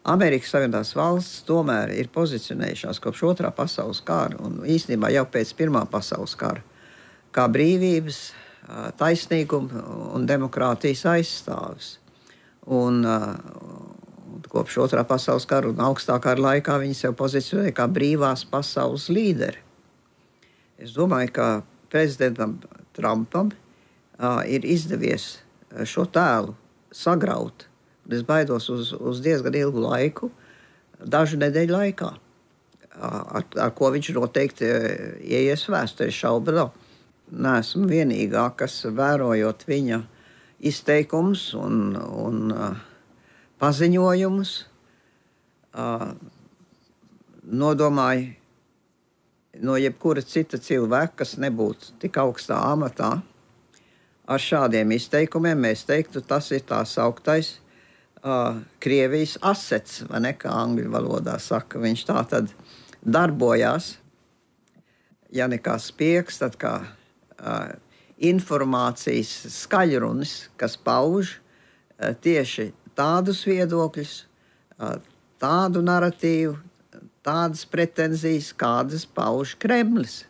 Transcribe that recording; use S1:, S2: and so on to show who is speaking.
S1: Amerikas Savienotās valsts tomēr ir pozicionējušās kopš otrā pasaules kara un īstenībā jau pēc Pirmā pasaules kara kā brīvības, taisnīguma un demokrātijas aizstāvis. Un kopš otrā pasaules kara un augstā kara laikā viņi sev pozicionēja kā brīvās pasaules līderi. Es domāju, ka prezidentam Trumpam ir izdevies šo tēlu sagraut. Es baidos uz diezgan ilgu laiku, dažu nedēļu laikā, ar ko viņš noteikti ieies vēsturē, šaubu nav. Neesmu vienīgā, kas vērojot viņa izteikumus un paziņojumus, nodomāju no jebkura cita cilvēka, kas nebūtu tik augstā amatā, ar šādiem izteikumiem mēs teiktu, tas ir tā sauktais Krievijas asets, vai ne, kā angļu valodā saka. Viņš tā tad darbojās, ja nekā spiegs, tad kā informācijas skaļrunis, kas pauž tieši tādus viedokļus, tādu naratīvu, tādas pretenzijas, kādas pauž Kremlis.